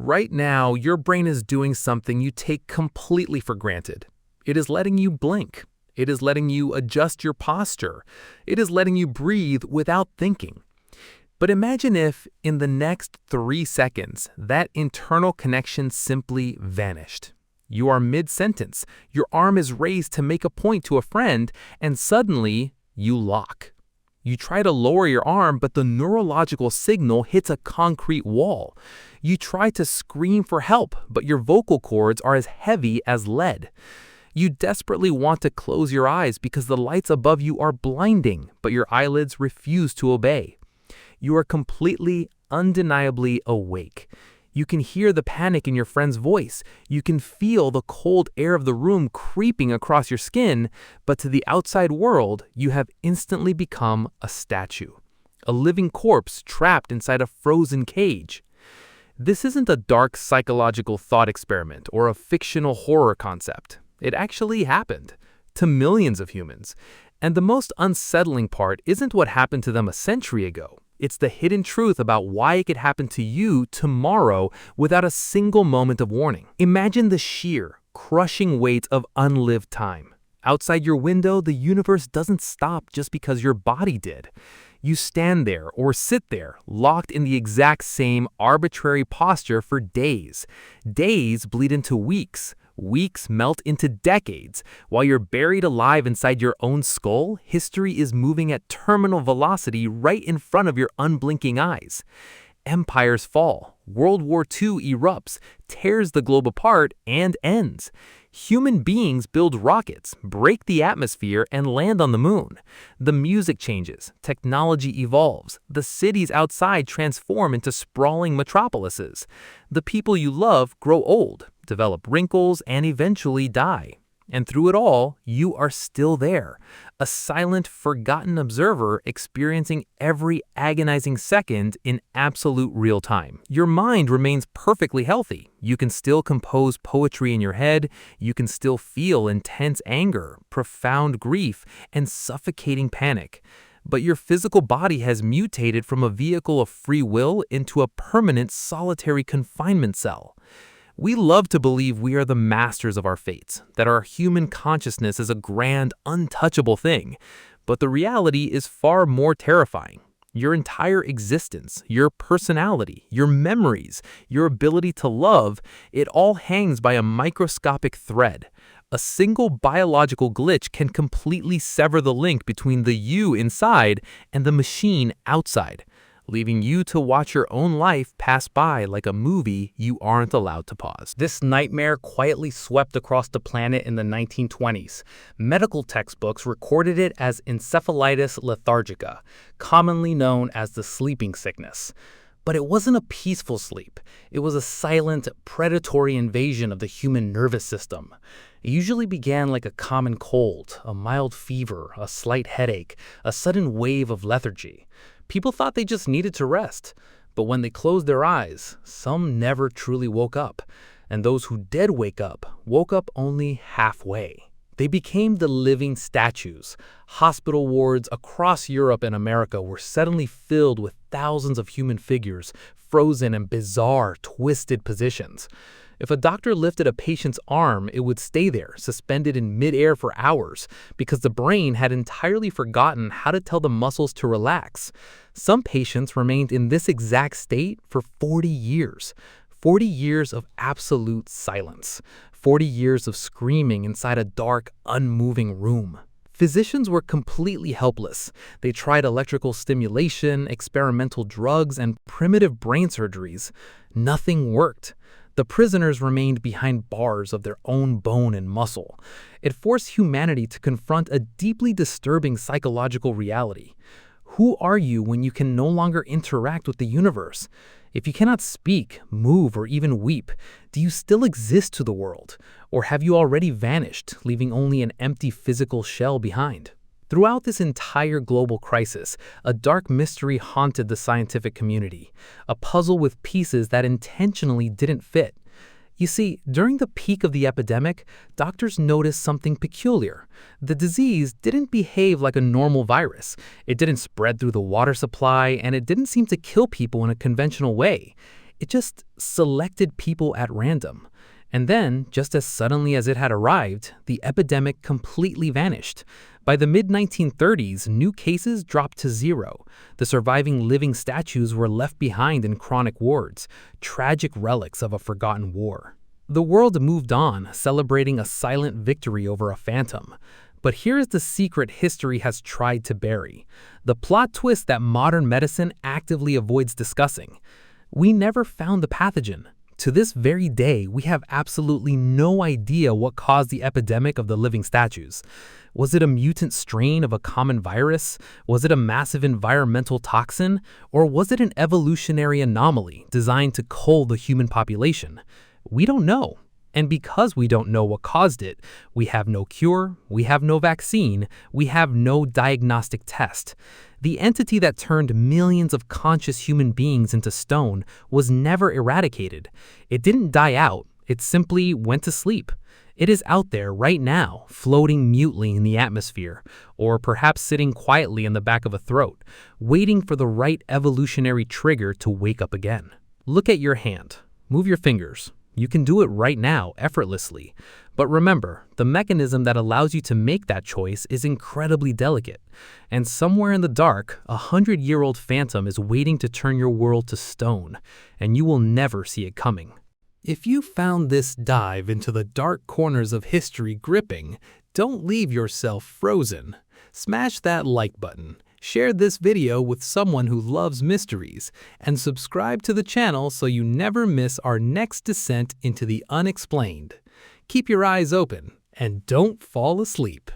Right now, your brain is doing something you take completely for granted. It is letting you blink. It is letting you adjust your posture. It is letting you breathe without thinking. But imagine if, in the next 3 seconds, that internal connection simply vanished. You are mid-sentence, your arm is raised to make a point to a friend, and suddenly, you lock. You try to lower your arm, but the neurological signal hits a concrete wall. You try to scream for help, but your vocal cords are as heavy as lead. You desperately want to close your eyes because the lights above you are blinding, but your eyelids refuse to obey. You are completely, undeniably awake. You can hear the panic in your friend's voice. You can feel the cold air of the room creeping across your skin, but to the outside world, you have instantly become a statue, a living corpse trapped inside a frozen cage. This isn't a dark psychological thought experiment or a fictional horror concept. It actually happened to millions of humans. And the most unsettling part isn't what happened to them a century ago. It's the hidden truth about why it could happen to you tomorrow without a single moment of warning. Imagine the sheer, crushing weight of unlived time. Outside your window, the universe doesn't stop just because your body did. You stand there or sit there, locked in the exact same arbitrary posture for days. Days bleed into weeks. Weeks melt into decades. While you're buried alive inside your own skull, history is moving at terminal velocity right in front of your unblinking eyes. Empires fall. World War II erupts, tears the globe apart, and ends. Human beings build rockets, break the atmosphere, and land on the moon. The music changes, technology evolves, the cities outside transform into sprawling metropolises. The people you love grow old, develop wrinkles, and eventually die. And through it all, you are still there, a silent, forgotten observer experiencing every agonizing second in absolute real time. Your mind remains perfectly healthy. You can still compose poetry in your head. You can still feel intense anger, profound grief, and suffocating panic. But your physical body has mutated from a vehicle of free will into a permanent solitary confinement cell. We love to believe we are the masters of our fates, that our human consciousness is a grand, untouchable thing. But the reality is far more terrifying. Your entire existence, your personality, your memories, your ability to love, it all hangs by a microscopic thread. A single biological glitch can completely sever the link between the you inside and the machine outside, leaving you to watch your own life pass by like a movie you aren't allowed to pause. This nightmare quietly swept across the planet in the 1920s. Medical textbooks recorded it as encephalitis lethargica, commonly known as the sleeping sickness. But it wasn't a peaceful sleep. It was a silent, predatory invasion of the human nervous system. It usually began like a common cold, a mild fever, a slight headache, a sudden wave of lethargy. People thought they just needed to rest, but when they closed their eyes, some never truly woke up, and those who did wake up woke up only halfway. They became the living statues. Hospital wards across Europe and America were suddenly filled with thousands of human figures, frozen in bizarre, twisted positions. If a doctor lifted a patient's arm, it would stay there, suspended in midair for hours, because the brain had entirely forgotten how to tell the muscles to relax. Some patients remained in this exact state for 40 years. 40 years of absolute silence. 40 years of screaming inside a dark, unmoving room. Physicians were completely helpless. They tried electrical stimulation, experimental drugs, and primitive brain surgeries. Nothing worked. The prisoners remained behind bars of their own bone and muscle. It forced humanity to confront a deeply disturbing psychological reality. Who are you when you can no longer interact with the universe? If you cannot speak, move, or even weep, do you still exist to the world? Or have you already vanished, leaving only an empty physical shell behind? Throughout this entire global crisis, a dark mystery haunted the scientific community, a puzzle with pieces that intentionally didn't fit. You see, during the peak of the epidemic, doctors noticed something peculiar. The disease didn't behave like a normal virus. It didn't spread through the water supply, and it didn't seem to kill people in a conventional way. It just selected people at random. And then, just as suddenly as it had arrived, the epidemic completely vanished. By the mid-1930s, new cases dropped to zero. The surviving living statues were left behind in chronic wards, tragic relics of a forgotten war. The world moved on, celebrating a silent victory over a phantom. But here's the secret history has tried to bury. The plot twist that modern medicine actively avoids discussing. We never found the pathogen. To this very day, we have absolutely no idea what caused the epidemic of the living statues. Was it a mutant strain of a common virus? Was it a massive environmental toxin? Or was it an evolutionary anomaly designed to cull the human population? We don't know. And because we don't know what caused it, we have no cure, we have no vaccine, we have no diagnostic test. The entity that turned millions of conscious human beings into stone was never eradicated. It didn't die out, it simply went to sleep. It is out there right now, floating mutely in the atmosphere, or perhaps sitting quietly in the back of a throat, waiting for the right evolutionary trigger to wake up again. Look at your hand. Move your fingers. You can do it right now, effortlessly. But remember, the mechanism that allows you to make that choice is incredibly delicate. And somewhere in the dark, a 100-year-old phantom is waiting to turn your world to stone, and you will never see it coming. If you found this dive into the dark corners of history gripping, don't leave yourself frozen. Smash that like button. Share this video with someone who loves mysteries, and subscribe to the channel so you never miss our next descent into the unexplained. Keep your eyes open, and don't fall asleep.